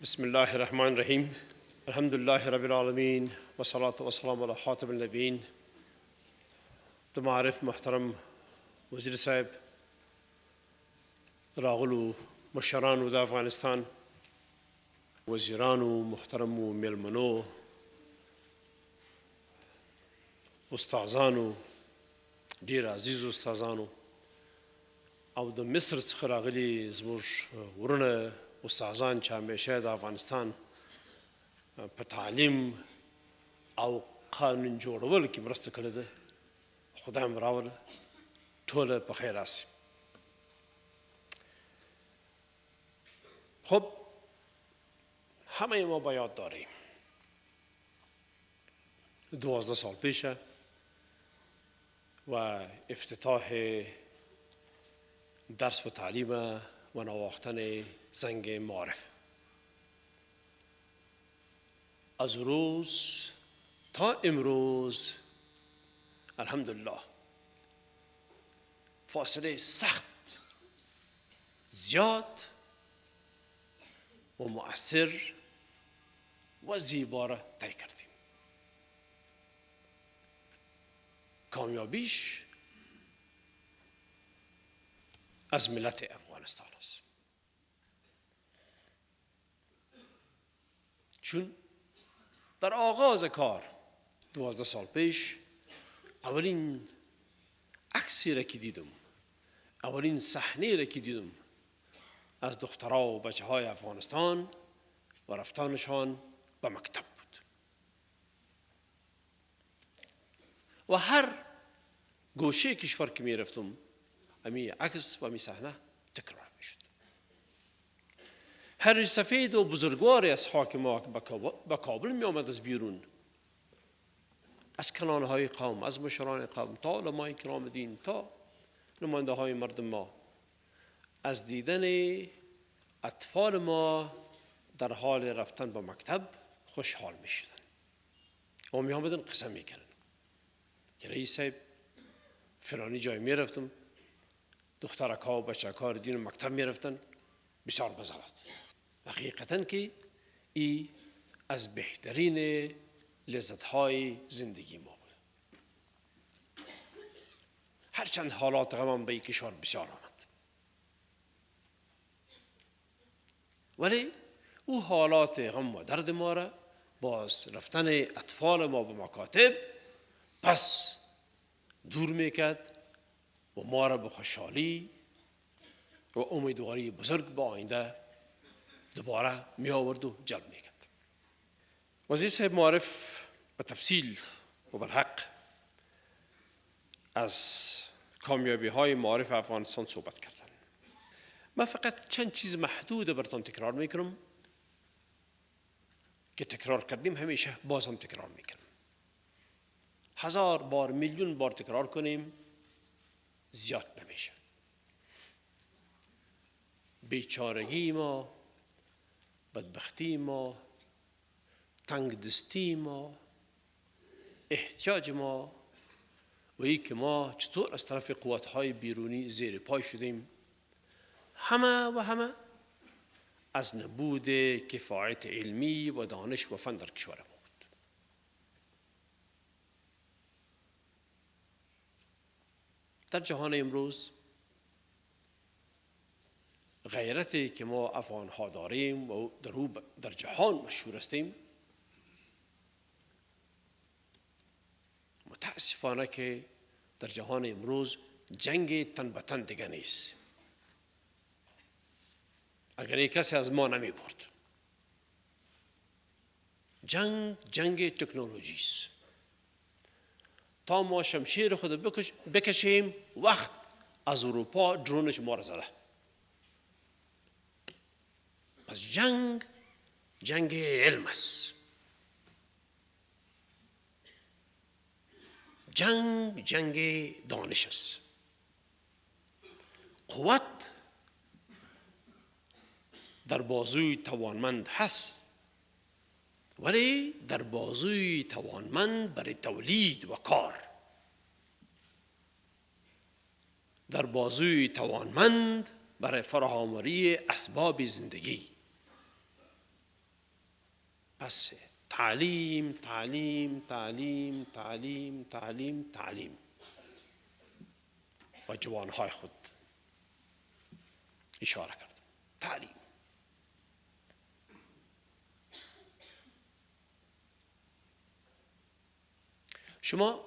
بسم الله الرحمن الرحیم. الحمد لله رب العالمین و صلاة و سلام علی خاتم النبیین. د معارف محترم وزیر صاحب، راغلو مشرانو د افغانستان، وزیرانو محترمو میلمنو، استادانو، ډیر عزیز استادانو او د مصر څخه راغلي زموږ ورونه استادان چې همیشه د افغانستان په تعلیم او قانون جوړول کې مرسته کړې ده، خدای هم راوله ټوله په خیر راسي. خب همه ما با یاد داریم 12 سال پیشه و افتتاح درس و تعلیم و نواختن زنگ معارف. از روز تا امروز الحمدلله فاصله سخت زیاد و مؤثر و زیبا را طی کردیم. کامیابیش از ملت افغانستان است، چون در آغاز کار 12 سال پیش اولین عکسی را که دیدم، اولین صحنه را که دیدم از دخترها و بچه های افغانستان و رفتنشان به مکتب بود و هر گوشه کشور که می رفتم امی عکس و امی صحنه تکرار می شد. هر سفید و بزرگواری از خاک ما به کابل می آمد از بیرون، از کلانهای قوم، از مشران قوم تا علمای کرام دین تا نماینده های مردم ما، از دیدن اطفال ما در حال رفتن به مکتب خوشحال می شدن و می آمدن قسم می کردن که رئیس صاحب فلانی جای می رفتم، دخترکا و بچکا دین مکتب می رفتن، بسیار بزرگ. حقیقتاً که ای از بهترین لذت‌های زندگی ما بود. هرچند حالات غم به این کشور بسیار آمد، ولی او حالات غم و درد ما را باز رفتن اطفال ما به مکاتب پس دور میکرد و ما را به خوشحالی و امیدواری بزرگ به آینده دوباره می آورد و جلب می کرد. وزیر صاحب معارف به تفصیل و برحق از کامیابی های معارف افغانستان صحبت کردن. من فقط چند چیز محدود براتون تکرار می کنم که تکرار کردیم همیشه باز هم تکرار می کنم. 1000 بار، میلیون بار تکرار کنیم زیاد نمیشه. بیچارگی ما، بدبختی ما، تنگ دستی ما، احتیاج ما و ای که ما چطور از طرف قوت‌های بیرونی زیر پای شدیم، همه از نبود کفایت علمی و دانش و فن در کشور ما بود. در جهان امروز غیرتی که ما افغان‌ها داریم و در جهان مشهور هستیم، متاسفانه که در جهان امروز جنگ تن به تن دیگه نیست. اگر یک کسی از ما نمی برد، جنگ تکنولوژی است. تا ما شمشیر خود بکشیم وقت از اروپا درونش ما را زده. پس جنگ علم است. جنگ دانش است. قوت در بازوی توانمند هست، ولی در بازوی توانمند برای تولید و کار، در بازوی توانمند برای فراهم‌آوری اسباب زندگی. پس تعلیم تعلیم تعلیم تعلیم تعلیم تعلیم و جوانهای خود اشاره کرد. تعلیم. شما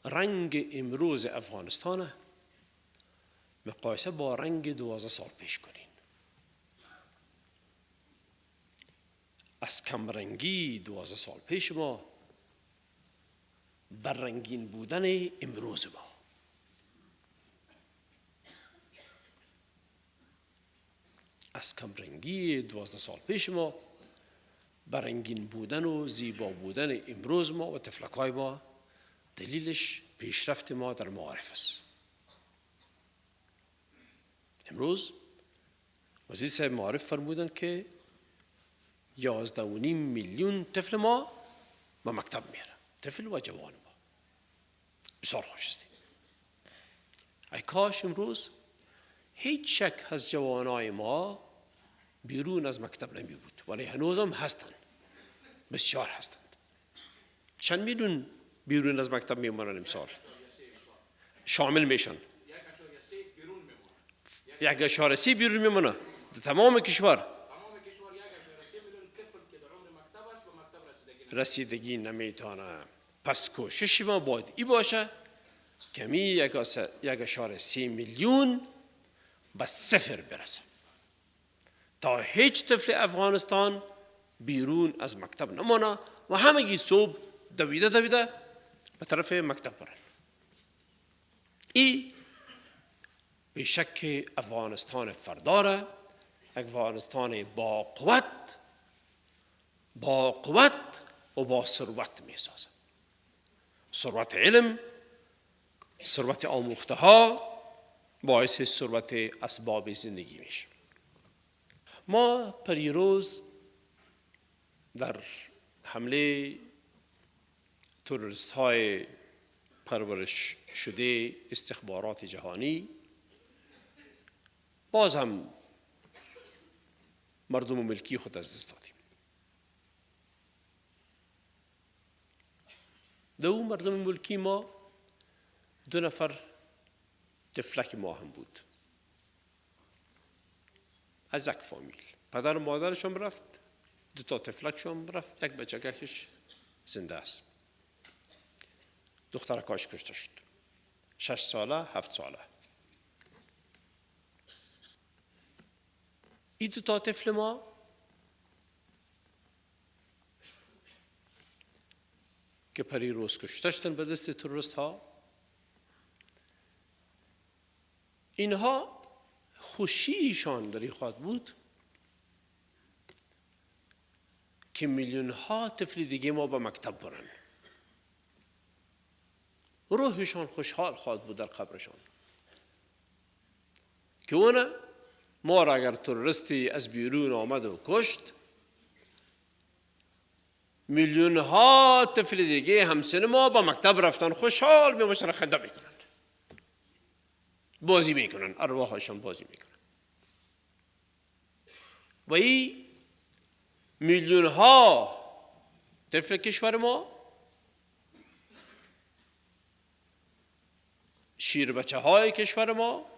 رنگ امروز افغانستان مقایسه با رنگ 12 سال پیش کنین. از کمرنگی 12 سال پیش ما بر رنگین بودن امروز ما. از کمرنگی 12 سال پیش ما بر رنگین بودن و زیبا بودن امروز ما و طفلک‌های ما، دلیلش پیشرفت ما در معارف است. امروز وزیر صاحب معارف فرمودن که 11.5 میلیون طفل ما به مکتب میره، طفل و جوان ما. بسیار خوش هستیم. ای کاش امروز هیچ شک از جوانای ما بیرون از مکتب نمی بود، ولی هنوز هم هستند، بسیار هستند. چند میلیون بیرون از مکتب میمونن امسال؟ شامل میشن 1.3 بیرون میمونه تمام کشور. رسیدگی نمیتونه. پس کوشش ما باید ای باشه کمی 1.3 میلیون به 0 برسه تا هیچ طفل افغانستان بیرون از مکتب نمانه و همگی صبح دویده به طرف مکتب برن. ای به شک افغانستان فرداره، افغانستان با قوت و با ثروت می سازه. ثروت علم، ثروت آموخته ها باعث ثروت اسباب زندگی میشه. ما پریروز در حمله تروریست های پرورش شده استخبارات جهانی باز هم مردم و ملکی خود از دست دادیم. در اون مردم ملکی ما 2 نفر طفلک ما هم بود از یک فامیل. پدر و مادرشون رفت، 2 تا طفلکشون رفت، یک بچگکش زنده است. دخترکاش کشته شد، 6 ساله 7 ساله. این 2 تا طفل ما که پریروز کشته شدن به دست تروریست ها، اینها خوشیشان در این خواهد بود که میلیون ها طفل دیگه ما به مکتب برن. روحشان خوشحال خواهد بود در قبرشان که اونه ما را اگر تروریستی از بیرون آمد و کشت، میلیون ها طفل دیگه همسن ما با مکتب رفتن، خوشحال می باشن، خنده میکنن، بازی میکنن، ارواحشان بازی میکنن. و این میلیون ها طفل کشور ما، شیر بچه های کشور ما،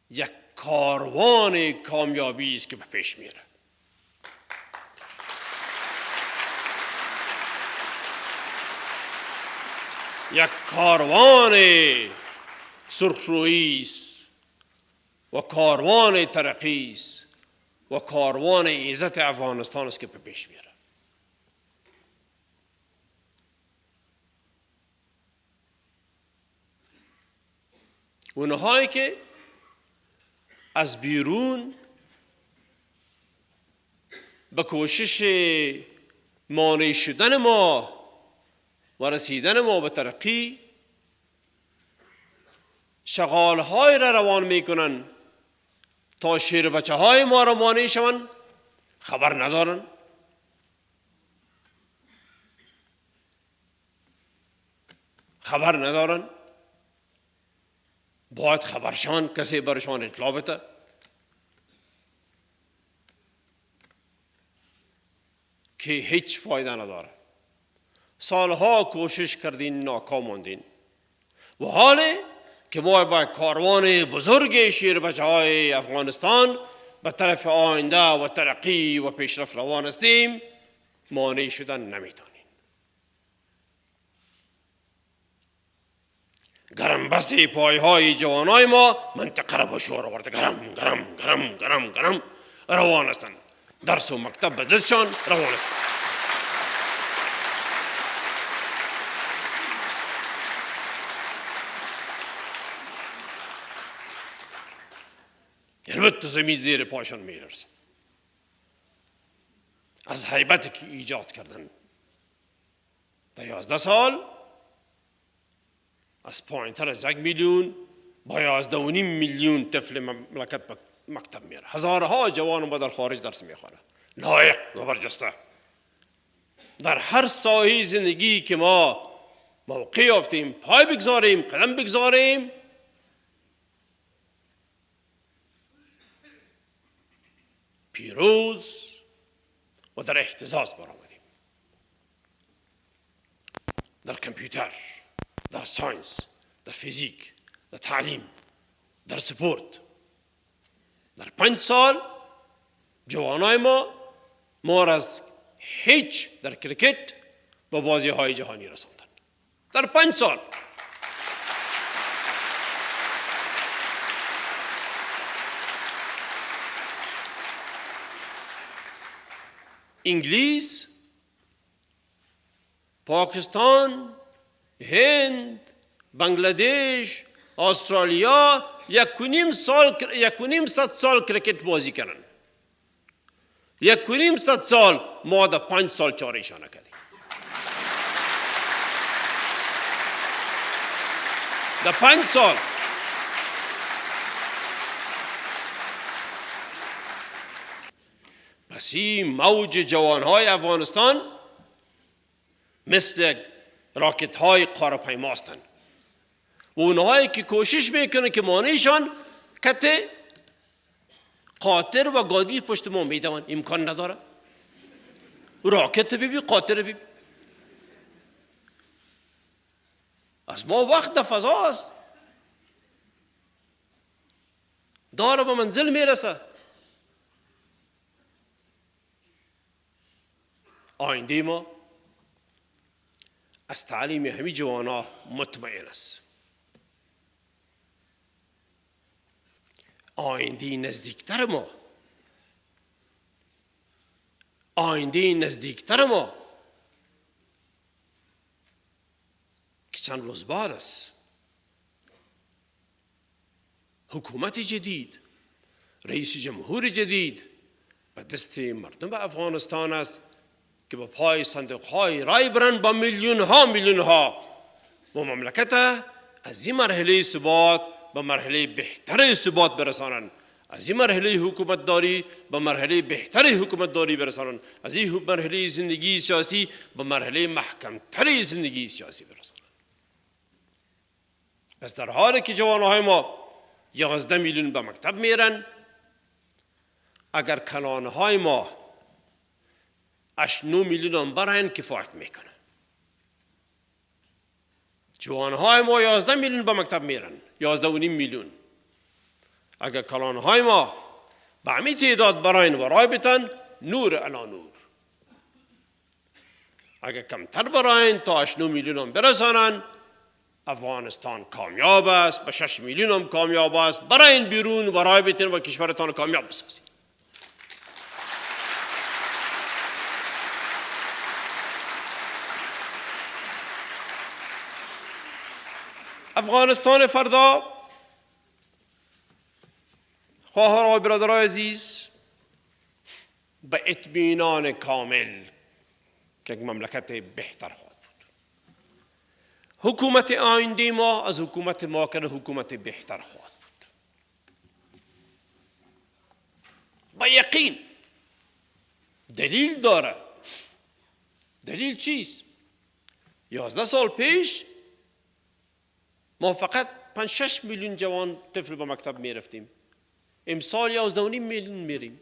یک کاروان کامیابی است که به پیش میره. یک کاروان سرخرویی است و کاروان ترقی است و کاروان عزت افغانستان است که به پیش میره. اونهایی که از بیرون به کوشش مانع شدن ما و رسیدن ما به ترقی شغال‌های را روان میکنن تا شیر بچه های ما را مانع شوند، خبر ندارن. باید خبر شوند، کسی برشان اطلاع بده. که هیچ فایده نداره. سالها کوشش کردین، ناکام ماندین و حالی که ما با کاروان بزرگ شیر بچه‌های افغانستان به طرف آینده و ترقی و پیشرفت روان هستیم، مانع شدن نمیتونیم. گرم بسی پایهای جوانای ما منطقه را به شور آورده، گرم گرم گرم گرم گرم روان هستند. درس و مکتب به دستشان روان است. البته زمین زیر پاشان میرسه از هیبتی که ایجاد کردن. در 11 سال از پایین‌تر از 1 میلیون با 11.5 میلیون طفل مملکت به مکتب میره. هزارها جوان ما در خارج درس میخوره، لایق و برجسته. در هر ساحه زندگی که ما موقع یافتیم، پای بگذاریم، قدم بگذاریم، پیروز و در اهتزاز برآمدیم. در کامپیوتر، در ساینس، در فیزیک، در تعلیم، در سپورت. در 5 سال جوانای ما را از هیچ در کرکت به بازی‌های جهانی رساندن. در 5 سال. انگلیس، پاکستان، هند، بنگلادش، استرالیا 1.5 سال کرکت بازی کردن. 1.5 سال ما در 5 سال چاره‌ایشان کردیم. در 5 سال. پس این موج جوانهای افغانستان مثل راکت‌های قاره‌پیما هستند و اونهایی که کوشش میکنه که مانعشان کته قاطر و گادی پشت ما میدوند، امکان نداره. راکت ببین، قاطر ببین. از ما وقت در فضا است، داره به منزل میرسه. آینده ما از تعلیم همه جوانا مطمئن است. آینده نزدیکتر ما، آینده نزدیکتر ما که چند روز بعد است، حکومت جدید، رئیس جمهور جدید به دست مردم افغانستان است که با پای صندوق‌های رای برند با میلیون‌ها با مملکت از این مرحله ثبات به مرحله بهتر ثبات برسانند، از این مرحله حکومت داری به مرحله بهتر حکومت داری برسانند، از این مرحله زندگی سیاسی به مرحله محکم‌تر زندگی سیاسی برسانند. پس در حالی که جوانهای ما 11 میلیون به مکتب میرن، اگر کلانهای ما 8-9 میلیون برن کفایت میکنه. جوانهای ما 11 میلیون به مکتب میرن، 11.5 میلیون. اگر کلانهای ما به همین تعداد براین و رای بتن، نور علی نور. اگر کمتر براین تا 8-9 میلیون برسانن، افغانستان کامیاب است، به 6 میلیون هم کامیاب است. براین بیرون و رای بتن و کشورتان کامیاب بسازید. افغانستان فردا، خواهران و برادران عزیز، به اطمینان کامل که یک مملکت بهتر خواهد بود. حکومت آینده ما از حکومت ما که حکومت بهتر خواهد بود. با یقین. دلیل داره. دلیل چیست؟ 11 سال پیش ما فقط 5-6 میلیون جوان طفل به مکتب می رفتیم. امسال 11.5 میلیون میریم.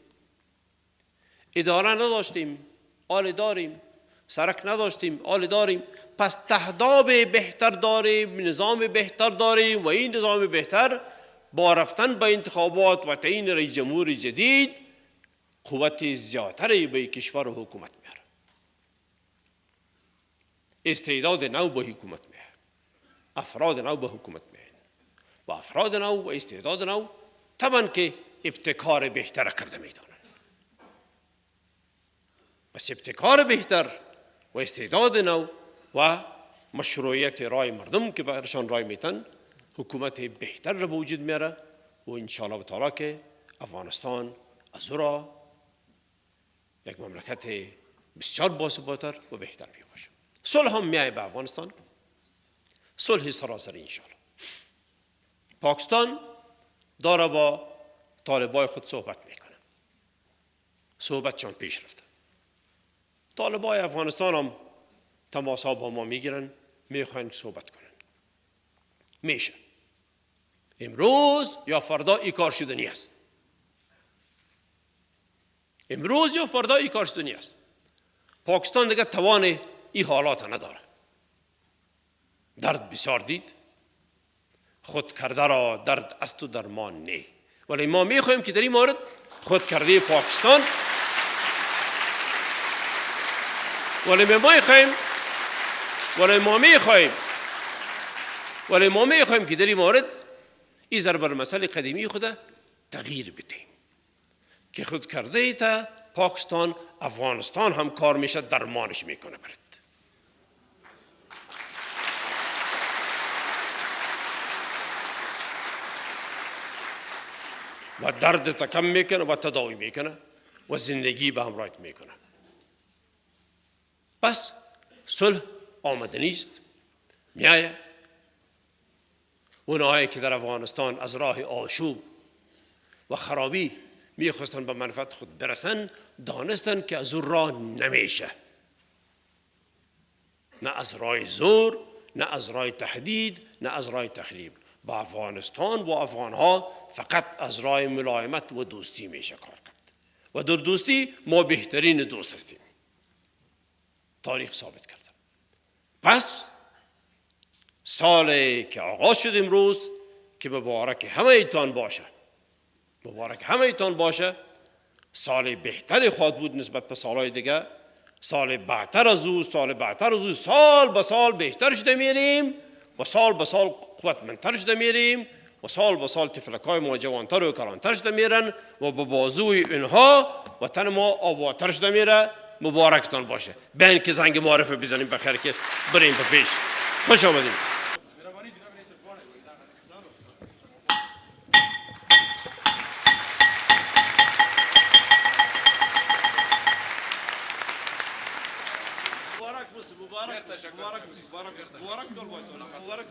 اداره نداشتیم، آل داریم، سرک نداشتیم، آل داریم. پس تهداب بهتر داریم، نظام بهتر داریم و این نظام بهتر با رفتن به انتخابات و تعیین رئیس جمهور جدید قوت زیادتری به کشور و حکومت میاره. استعداد نو به حکومت میاره، افراد نو به حکومت میاره و افراد نو و استعداد نو طبعا که ابتکار بهتر کرده میدانند. بس ابتکار بهتر و استعداد نو و مشروعیت رای مردم که برشان رای میتن حکومت بهتر را به وجود میاره و انشاءالله تعالی که افغانستان از او را یک مملکت بسیار باثباتر و بهتر می باشه. صلح هم میای به افغانستان، صلح سراسری انشاءالله. پاکستان داره با طالبای خود صحبت میکنه، صحبتشان پیش رفته. طالبای افغانستان هم تماسا با ما میگیرن، میخواین صحبت کنن. میشه امروز یا فردا ای کار شدنی است. امروز یا فردا ای کار شدنی است. پاکستان دیگه توان این حالات نداره. درد بسیار دید، خود کرده را درد است و درمان نه. ولی ما میخوایم که در این مورد خود کرده پاکستان ولی ما میخوایم که در این مورد این ضرب المثل قدیمی خود تغییر بدهیم که خود کرده تا پاکستان افغانستان هم کار میشه درمانش میکنه برد. و درد تا کم میکنه و تداوی میکنه و زندگی به همراهت میکنه. پس صلح آمدنی است، میایه. اونهایی که در افغانستان از راه آشوب و خرابی میخواستن به منفعت خود برسن دانستن که از اون راه نمیشه، نه از راه زور، نه از راه تهدید، نه از راه تخریب. با افغانستان و افغانها فقط از راه ملایمت و دوستی میشه کار کرد و در دوستی ما بهترین دوست هستیم. تاریخ ثابت کرده. پس سالی که آغاز شد امروز که مبارک همه ایتان باشه، مبارک همه ایتان باشه، سال بهتری خواهد بود نسبت به سالهای دیگه. سال بعدتر از او، سال بعدتر از او، سال به سال بهتر شده میریم و سال به سال قوتمندتر شده میریم و سال به سال تفلکای ما جوانتر و کلانتر شده میرن و به بازوی اینها وطن ما آبادتر شده میره. مبارکتان باشه. بین که زنگ معرفه بزنیم بخیر که بریم به پیش. خوش آمدیم. مبارک